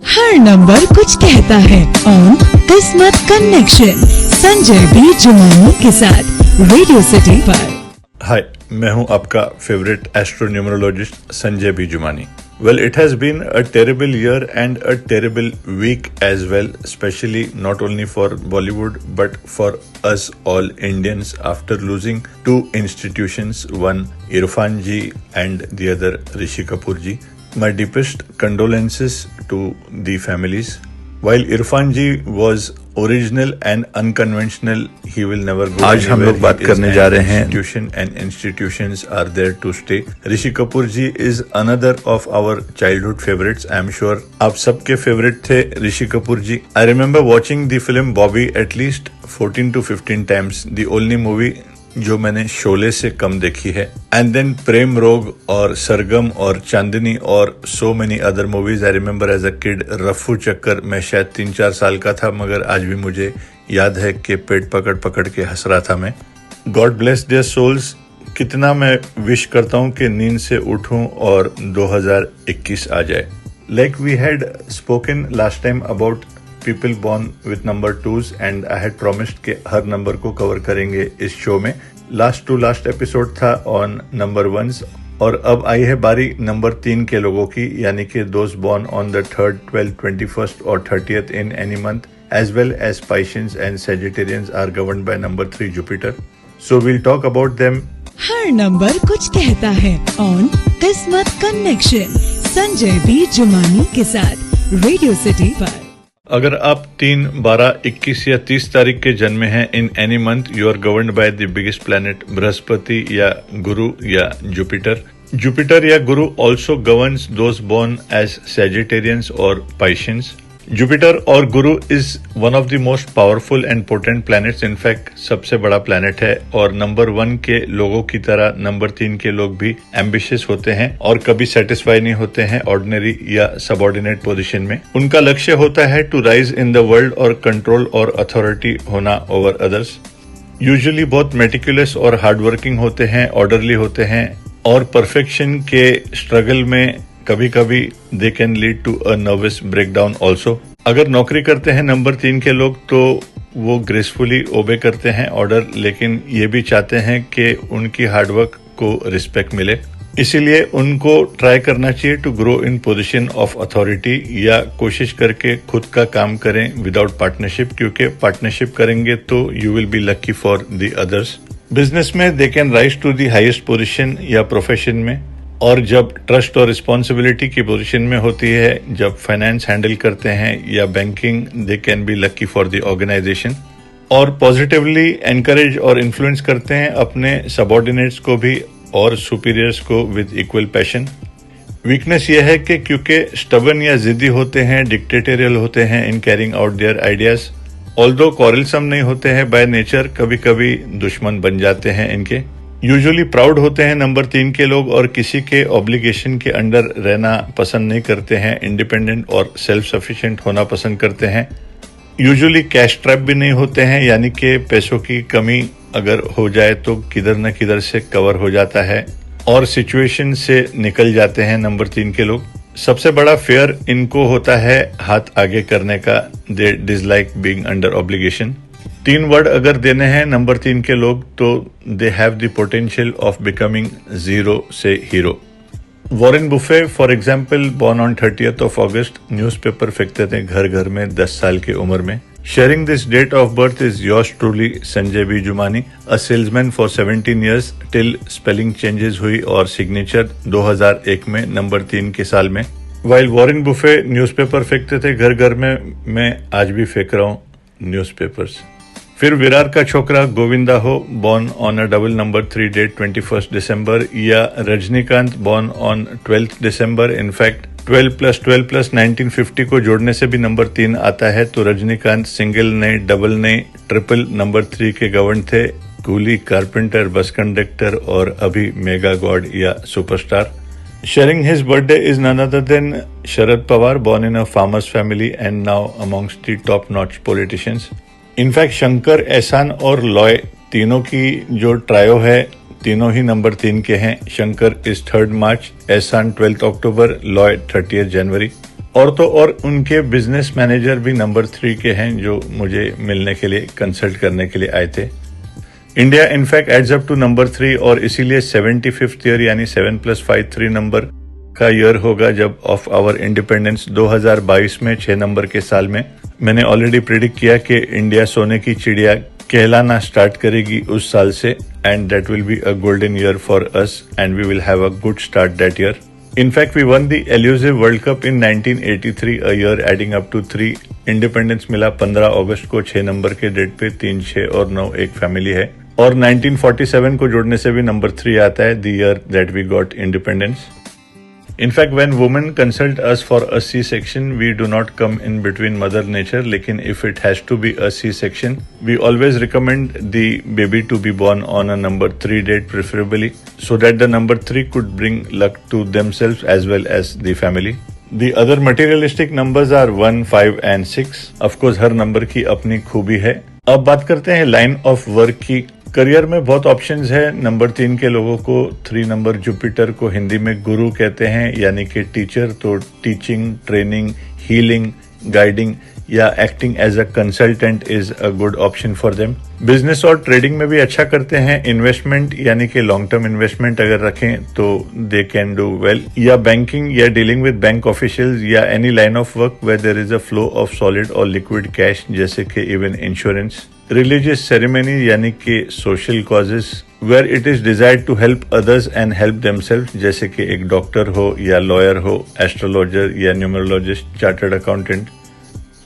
हर number कुछ कहता है ऑन किस्मत कनेक्शन संजय बी जुमानी के साथ रेडियो सिटी पर। हाय, मैं हूं आपका favourite astronumerologist Sanjay B Jumani. Well, it has been a terrible year and a terrible week as well, especially not only for Bollywood but for us all Indians after losing two institutions, one Irfan ji and the other Rishi Kapoor ji. My deepest condolences to the families. While Irfan ji was original and unconventional, he will never go आज हम लोग बात करने जा रहे हैं institution and institutions are there to stay. Rishi Kapoor ji is another of our childhood favorites. I am sure आप सबके favorite थे ऋषि कपूर जी. I remember watching the film Bobby at least 14 to 15 times. The only movie जो मैंने शोले से कम देखी है. And then प्रेम रोग और सरगम और चांदनी और so many other movies. I remember as a kid Rafoo Chakkar. मैं शायद 3-4 साल का था मगर आज भी मुझे याद है कि पेट पकड़ पकड़ के हंस रहा था मैं. God bless their souls. कितना मैं विश करता हूँ कि नींद से उठूं और 2021 आ जाए. Like we had spoken last time about people born with number 2s and I had promised कि हर नंबर को कवर करेंगे इस शो में. लास्ट एपिसोड था ऑन नंबर 1s और अब आई है बारी नंबर 3 के लोगों की, यानी कि दोस्त born on the 3rd, 12th, 21st और 30th in any month, as well as Pisceans and Sagittarians are governed by number 3 Jupiter. So we'll talk about them. हर नंबर कुछ कहता है ऑन किस्मत कनेक्शन संजय बी जुमानी के साथ रेडियो सिटी पर. अगर आप 3, 12, 21 या 30 तारीख के जन्मे हैं in any month, you are governed by the biggest planet बृहस्पति या गुरु या जुपिटर. जुपिटर या गुरु also governs those born as Sagittarians और पाइशंस. जुपिटर और गुरु is one of the most powerful and potent planets. In fact सबसे बड़ा प्लैनेट है और नंबर 1 के लोगों की तरह नंबर 3 के लोग भी एम्बिशियस होते हैं और कभी सेटिस्फाई नहीं होते हैं ऑर्डिनरी या सबऑर्डिनेट पोजीशन में. उनका लक्ष्य होता है to rise in the world और कंट्रोल और अथॉरिटी होना ओवर अदर्स. यूजुअली बहुत मेटिकुलस और हार्डवर्किंग होते हैं, ऑर्डरली होते हैं और परफेक्शन के स्ट्रगल में कभी कभी they can lead to a nervous breakdown also. अगर नौकरी करते हैं नंबर 3 के लोग तो वो ग्रेसफुली ओबे करते हैं ऑर्डर, लेकिन ये भी चाहते हैं कि उनकी हार्डवर्क को रिस्पेक्ट मिले. इसीलिए उनको ट्राई करना चाहिए to grow in position of authority या कोशिश करके खुद का काम करें विदाउट पार्टनरशिप, क्योंकि पार्टनरशिप करेंगे तो you will be lucky for the others. Business में they can rise to the highest position या प्रोफेशन में, और जब ट्रस्ट और रिस्पॉन्सिबिलिटी की पोजीशन में होती है, जब फाइनेंस हैंडल करते हैं या banking, they can be lucky for the organisation. और पॉजिटिवली एनकरेज और इन्फ्लुएंस करते हैं अपने सबऑर्डिनेट्स को भी और सुपीरियर्स को विद इक्वल पैशन. वीकनेस यह है कि क्योंकि स्टबर्न या जिद्दी होते हैं, डिक्टेटोरियल होते हैं in carrying out their ideas. Although quarrelsome नहीं होते हैं बाय नेचर, कभी कभी दुश्मन बन जाते हैं इनके. यूजुअली प्राउड होते हैं नंबर 3 के लोग और किसी के ऑब्लिगेशन के अंडर रहना पसंद नहीं करते हैं. इंडिपेंडेंट और सेल्फ सफिशिएंट होना पसंद करते हैं. यूजुअली कैश ट्रैप भी नहीं होते हैं, यानी कि पैसों की कमी अगर हो जाए तो किधर न किधर से कवर हो जाता है और सिचुएशन से निकल जाते हैं नंबर 3 के लोग. सबसे बड़ा फेयर इनको होता है हाथ आगे करने का. They dislike being under obligation. 3 word अगर देने हैं नंबर 3 के लोग तो they have the potential of becoming zero से hero. Warren Buffett for example born on 30th of August, newspaper फेंकते थे घर घर में 10 साल की उम्र में. Sharing this date of birth is yours truly Sanjay B Jumani, a salesman for 17 years till spelling changes हुई और सिग्नेचर 2001 में नंबर 3 के साल में. वाइल वॉरेन बुफे न्यूज़पेपर फेंकते थे घर घर में, मैं आज भी फेंक रहा हूँ न्यूज़पेपर्स. फिर विरार का छोकरा गोविंदा हो born on a double number 3 date 21st December, या Rajinikanth born on 12th December. In fact 12 + 12 + 1950 को जोड़ने से भी नंबर 3 आता है, तो रजनीकांत सिंगल नहीं, डबल नहीं, ट्रिपल नंबर 3 के गवर्न थे. कूली, कारपेंटर, बस कंडक्टर और अभी मेगा गॉड या superstar. Sharing his birthday is none other than Sharad Pawar, born in a farmer's family and now amongst the top-notch politicians. In fact Shankar, एहसान और लॉय तीनों की जो ट्रायो है, तीनों ही नंबर 3 के हैं. शंकर इज 3rd March, एहसान 12th October, Loy 30th January. और तो और उनके बिजनेस मैनेजर भी नंबर 3 के हैं जो मुझे मिलने के लिए, कंसल्ट करने के लिए आए थे। India in fact adds up to number 3 और इसीलिए 75th ईयर यानी 7+5 3 नंबर का ईयर होगा जब ऑफ आवर इंडिपेंडेंस 2022 में 6 नंबर के साल में। मैंने ऑलरेडी प्रेडिक्ट किया कि इंडिया सोने की चिड़िया कहलाना स्टार्ट करेगी उस साल से, and that will be a golden year for us and we will have a good start that year. In fact, we won the elusive World Cup in 1983, a year adding up to 3. Independence मिला 15 अगस्त को 6 number के date पे, 3, 6 और 9 एक family है। और 1947 को जोड़ने से भी नंबर 3 आता है, the year that we got independence. In fact, when women consult us for a C-section, we do not come in between mother nature, लेकिन if it has to be a C-section, we always recommend the baby to be born on a number 3 date preferably, so that the number 3 could bring luck to themselves as well as the family. The other materialistic numbers are 1, 5 and 6. Of course, her number की अपनी खूबी है। अब बात करते हैं line of work की। Career में बहुत ऑप्शंस है। नंबर 3 के लोगों को 3 नंबर जुपिटर को हिंदी में गुरु कहते हैं, यानी कि टीचर, तो टीचिंग, ट्रेनिंग, हीलिंग, गाइडिंग या acting as a consultant is a good option for them. Business और ट्रेडिंग में भी अच्छा करते हैं। इन्वेस्टमेंट यानी कि लॉन्ग टर्म इन्वेस्टमेंट अगर रखें तो दे कैन डू वेल, या बैंकिंग या डीलिंग विद बैंक ऑफिशियल्स या any line of work where there is a flow of solid और लिक्विड कैश, जैसे कि इवन इंश्योरेंस। रिलीजियस सेरेमनी यानी कि social causes where it is desired to help others and help themselves, जैसे कि एक doctor हो या लॉयर हो, एस्ट्रोलॉजर या न्यूमरोलॉजिस्ट, चार्टर्ड अकाउंटेंट।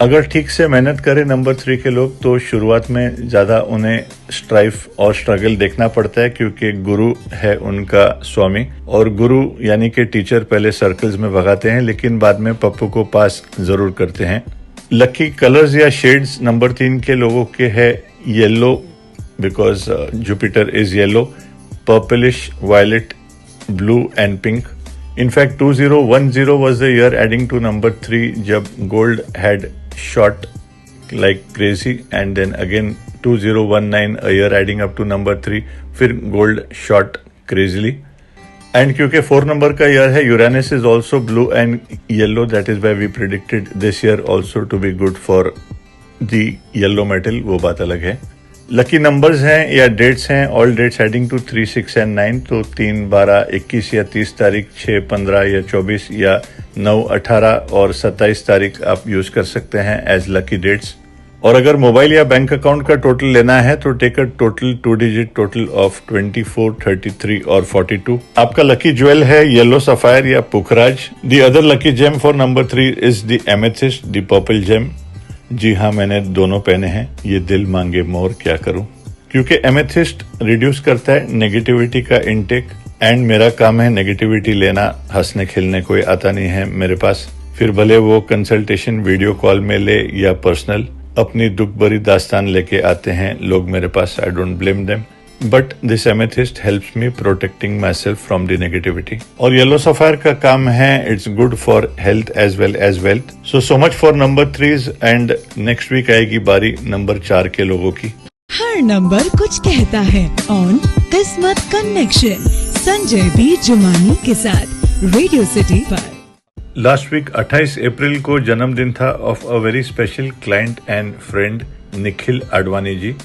अगर ठीक से मेहनत करें नंबर 3 के लोग तो शुरुआत में ज्यादा उन्हें स्ट्राइफ और स्ट्रगल देखना पड़ता है, क्योंकि गुरु है उनका स्वामी, और गुरु यानी कि टीचर पहले सर्कल्स में भगाते हैं लेकिन बाद में पप्पू को पास जरूर करते हैं। लकी कलर्स या शेड्स नंबर 3 के लोगों के है yellow, because Jupiter is yellow, purplish, violet, blue and pink. In fact, 2010 was the year adding to number 3 जब gold had shot like crazy, and then again 2019 a year adding up to number 3 फिर gold shot crazily. And क्योंकि 4 number का year है, Uranus is also blue and yellow, that is why we predicted this year also to be good for the yellow metal, वो बात अलग है। Lucky numbers हैं या डेट्स हैं, all dates heading to 3, 6 and 9, तो 3, 12, 21 या 30 तारीख, 6, 15 या 24 या 9, 18 और 27 तारीख आप यूज कर सकते हैं एज लकी डेट्स। और अगर मोबाइल या बैंक अकाउंट का टोटल लेना है तो take a total 2 digit total of 24, 33 और 42। आपका लकी ज्वेल है येलो सफायर या पुखराज। The other lucky gem for number 3 is the amethyst, the purple gem. जी हाँ, मैंने दोनों पहने हैं। ये दिल मांगे मोर क्या करूं, क्योंकि एमेथिस्ट रिड्यूस करता है नेगेटिविटी का इनटेक, एंड मेरा काम है नेगेटिविटी लेना। हंसने खेलने कोई आता नहीं है मेरे पास, फिर भले वो कंसल्टेशन वीडियो कॉल में ले या पर्सनल। अपनी दुख भरी दास्तान लेके आते हैं लोग मेरे पास, I don't blame them, but this amethyst helps me protecting myself from the negativity. और येलो सफायर का काम है, it's good for health as well as wealth. So much for number 3 and next week आएगी बारी number 4 के लोगों की। हर number कुछ कहता है ऑन किस्मत कनेक्शन संजय बी जुमानी के साथ रेडियो सिटी पर। लास्ट वीक 28 अप्रैल को जन्मदिन था of a very special client and friend Nikhil Advani ji.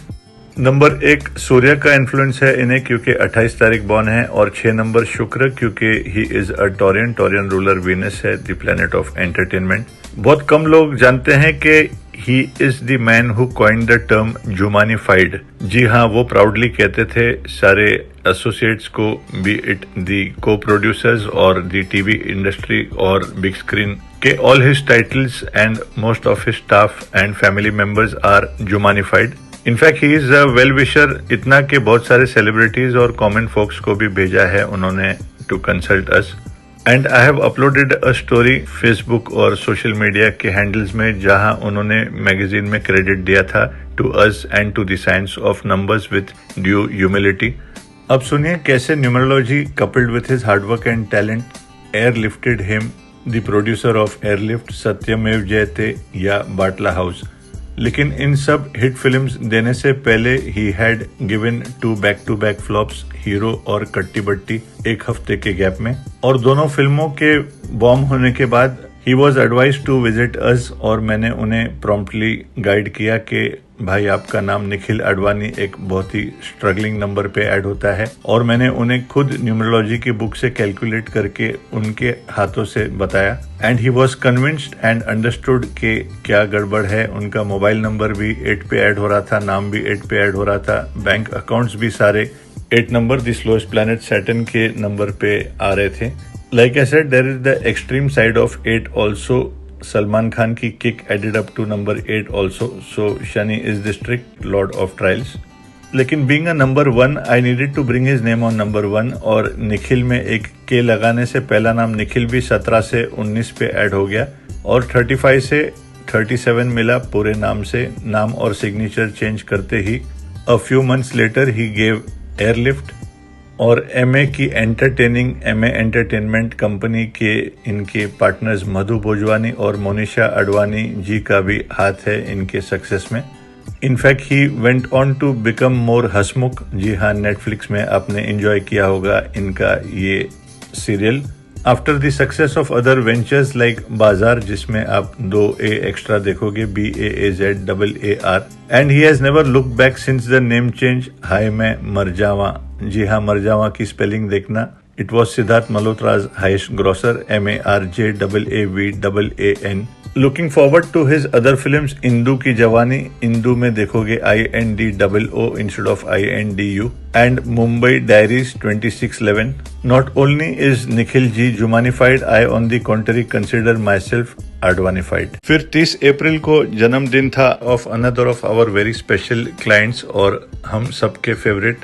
Number 1 सूर्य का इन्फ्लुएंस है इन्हें, क्योंकि 28 तारीख बॉर्न है, और 6 नंबर शुक्र, क्योंकि he is a Taurian ruler Venus है, द प्लैनेट ऑफ एंटरटेनमेंट। बहुत कम लोग जानते हैं कि he is the man who coined the term Jumanified. जी हाँ, वो प्राउडली कहते थे सारे एसोसिएट्स को, be it the coproducers और द टीवी इंडस्ट्री और बिग स्क्रीन, के all his titles and most of his staff and family members are Jumanified. In fact he is a well wisher, इतना कि बहुत सारे सेलिब्रिटीज और common focus को भी भेजा है उन्होंने to consult us. And I have uploaded a story Facebook और सोशल मीडिया के हैंडल्स में, जहां उन्होंने मैगजीन में क्रेडिट दिया था to us and to the science of numbers with due humility. अब सुनिए कैसे numerology coupled with his hard work and talent airlifted him the producer of Airlift, Satyamev Jayate या बाटला हाउस। लेकिन इन सब हिट फिल्म्स देने से पहले he had given 2 back-to-back flops, hero और कट्टी बट्टी, एक हफ्ते के गैप में। और दोनों फिल्मों के बॉम्ब होने के बाद ही was advise to visit us और मैंने उन्हें प्रॉम्प्टली गाइड किया कि भाई आपका नाम निखिल आडवाणी एक बहुत ही स्ट्रगलिंग नंबर पे ऐड होता है, और मैंने उन्हें खुद न्यूमरोलॉजी की बुक से कैलकुलेट करके उनके हाथों से बताया। And he was convinced and understood कि क्या गड़बड़ है। उनका मोबाइल नंबर भी 8 पे ऐड हो रहा था, नाम भी 8 पे ऐड हो रहा था, बैंक अकाउंट्स भी सारे 8 number the slowest planet Saturn के नंबर पे आ रहे थे। Like I said, there is the extreme side of 8 also. Salman Khan की kick added up to number 8 also, so Shani is the strict lord of trials. लेकिन being a number 1 I needed to bring his name on number 1, और निखिल में एक के लगाने से पहला नाम निखिल भी 17 से 19 पे ऐड हो गया, और 35 से 37 मिला पूरे नाम से। नाम और सिग्नेचर चेंज करते ही a few months later he gave Airlift. और एमए की एमए एंटरटेनमेंट कंपनी के इनके पार्टनर्स मधु भोजवानी और मोनिशा आडवाणी जी का भी हाथ है इनके सक्सेस में। In fact he went on to become more Hasmukh. जी हाँ, नेटफ्लिक्स में आपने एंजॉय किया होगा इनका ये serial. After the success of other ventures like Baazaar, जिसमें आप 2 A एक्स्ट्रा देखोगे, BAAZAAR, and he has never look back since the name change. हाय मैं मर जावा, जी हाँ, मर जावा की स्पेलिंग देखना। It was Sidharth Malhotra's highest grosser, MARJAAVAAN। Looking forward to his other films, Indoo Ki Jawani, Indoo में देखोगे INDOO instead of INDU, and Mumbai diaries 2611। Not only is Nikhil ji जुमानिफाइड, I on the contrary consider myself आडवानिफाइड। फिर 30 अप्रैल को जन्मदिन था of another of our very special clients और हम सबके favourite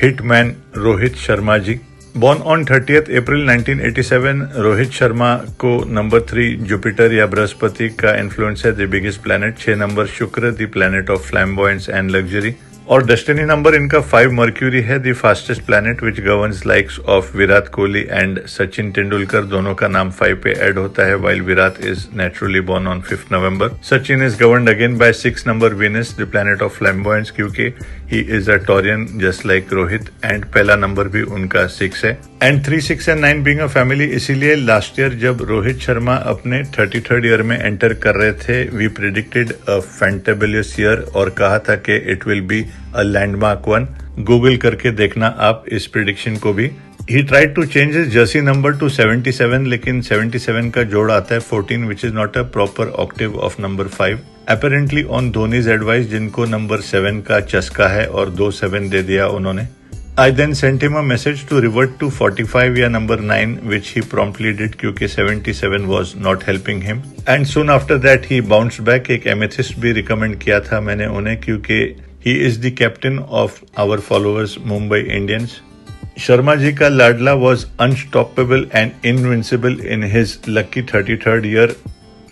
hitman Rohit Sharma ji. Born on 30th April 1987, Rohit Sharma को नंबर 3 जुपिटर या बृहस्पति का इन्फ्लुएंस है, the biggest planet. 6 number Shukra, the planet of flamboyance and luxury. और डेस्टिनी नंबर इनका 5 मर्क्यूरी है, the fastest planet which governs likes of Virat Kohli and Sachin Tendulkar. दोनों का नाम 5 पे ऐड होता है, while Virat is naturally born on 5th November। Sachin is governed again by 6 number Venus, the planet of फ्लैम्बॉयंस, क्योंकि he is a Taurean just like Rohit, and पहला number भी उनका 6 है। And 3, 6 and 9 being a family, इसीलिए लास्ट ईयर जब रोहित शर्मा अपने 33rd year में enter कर रहे थे, we predicted a fantabulous year और कहा था कि it will be a landmark one. Google करके देखना आप इस प्रेडिक्शन को भी। He tried to change his jersey number to 77, लेकिन 77 का जोड़ आता है 14, which is not a proper octave of number 5। Apparently on Dhoni's advice, जिनको नंबर 7 का चस्का है और 2 7 दे दिया उन्होंने। I then sent him a message to revert to 45 या number 9, which he promptly did क्योंकि 77 was not helping him. And soon after that he bounced back। एक amethyst भी recommend किया था मैंने उन्हें, क्योंकि he is the captain of our followers Mumbai Indians। Sharma ji का लाडला was unstoppable and invincible in his lucky 33rd year,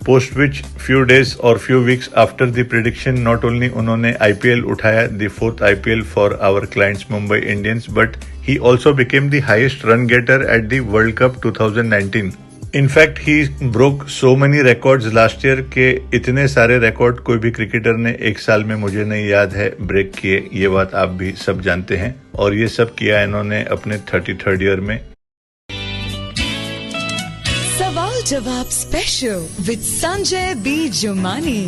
post which few days or few weeks after the prediction, not only उन्होंने IPL उठाया, the 4th IPL for our clients Mumbai Indians, but he also became the highest run getter at the World Cup 2019। In fact, he broke so many records last year के इतने सारे record कोई भी cricketer ने एक साल में मुझे नहीं याद है ब्रेक किए। ये बात आप भी सब जानते हैं, और ये सब किया इन्होंने अपने 33rd ईयर में। सवाल जवाब special with Sanjay B Jumani.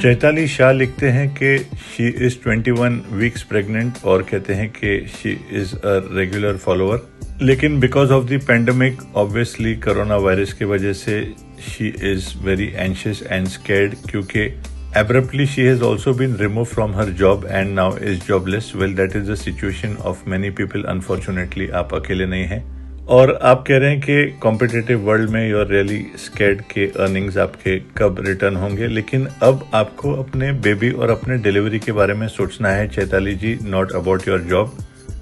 Chaitali Shah लिखते हैं कि शी इज 21 वीक्स प्रेग्नेंट और कहते हैं कि she is a regular follower, लेकिन because of the pandemic, obviously corona virus की वजह से she is very anxious and scared, क्योंकि abruptly she has also been removed from her job and now is jobless। Well, that is the situation of many people, unfortunately। आप अकेले नहीं हैं, और आप कह रहे हैं कि कॉम्पिटिटिव वर्ल्ड में यू आर रियली स्कैर्ड के अर्निंग्स आपके कब रिटर्न होंगे। लेकिन अब आपको अपने बेबी और अपने डिलीवरी के बारे में सोचना है Chaitali ji, not about your job.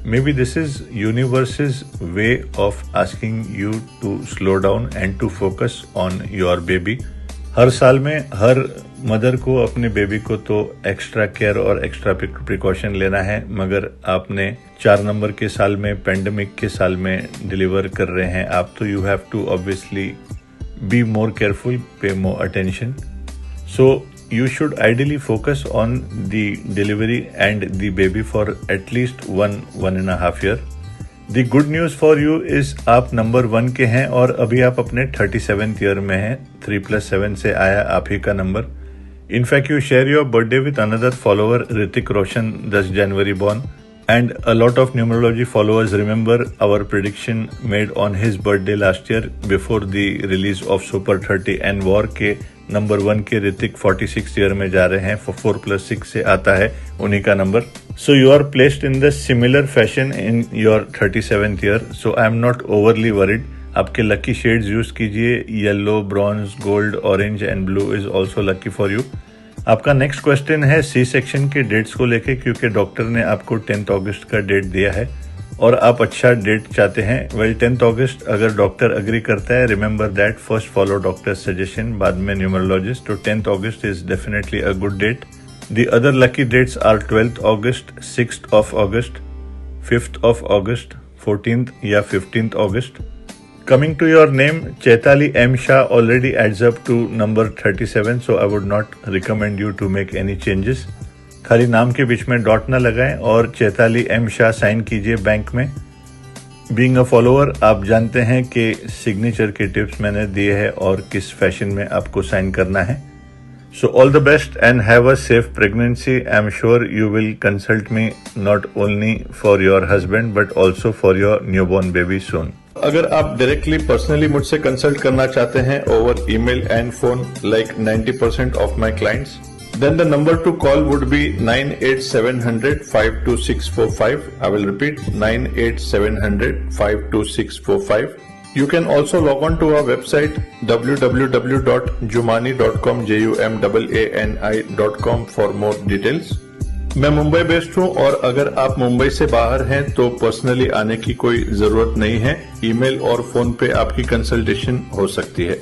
Maybe this is universe's way of asking you to slow down and to focus on your baby. हर साल में हर मदर को अपने बेबी को तो एक्स्ट्रा केयर और एक्स्ट्रा प्रिकॉशन लेना है, मगर आपने 4 नंबर के साल में, पेंडेमिक के साल में डिलीवर कर रहे हैं आप, तो you have to obviously be more careful, pay more attention. So you should ideally focus on the delivery and the baby for at least 1.5 years। The good news for you is आप number 1 के हैं और अभी आप अपने 37th year में हैं। 3+7 से आया आप ही का number. In fact you share your birthday with another follower Hrithik Roshan, 10 January born, and a lot of numerology followers remember our prediction made on his birthday last year before the release of Super 30 and War के number 1 के Hrithik 46 year में जा रहे हैं। 4+6 से आता है उन्हीं का number. So you are placed in the similar fashion in your 37th year, so I am not overly worried. आपके लकी शेड्स यूज कीजिए, yellow, bronze, gold, orange and blue is also lucky for you. आपका next question है C section के dates को लेके, क्योंकि doctor ने आपको 10th अगस्त का डेट दिया है और आप अच्छा डेट चाहते हैं। वेल 10th अगस्त अगर डॉक्टर अग्री करता है, remember that first follow doctor suggestion, बाद में न्यूमरोलॉजिस्ट। तो 10th August is definitely a good date. The other lucky dates are 12th August, 6th of August, 5th of August, 14th या 15th August. Coming to your name, Chaitali M. Shah already adds up to number 37, so I would not recommend you to make any changes. खाली नाम के बीच में dot ना लगाएं और Chaitali M Shah sign कीजिए bank में। बीइंग अ फॉलोअर आप जानते हैं कि सिग्नेचर के टिप्स मैंने दिए हैं और किस फैशन में आपको साइन करना है। So all the best and have a safe pregnancy. I'm sure you will consult me not only for your husband but also for your newborn baby soon. अगर आप डायरेक्टली पर्सनली मुझसे consult करना चाहते हैं over email and phone like 90% of my clients, then the number to call would be 98700 52645. I will repeat 98700 52645. You can also log on to our website www.jumani.com jumani.com for more details. मैं Mumbai based हूँ और अगर आप मुंबई से बाहर हैं तो personally आने की कोई जरूरत नहीं है। ईमेल और फोन पे आपकी कंसल्टेशन हो सकती है।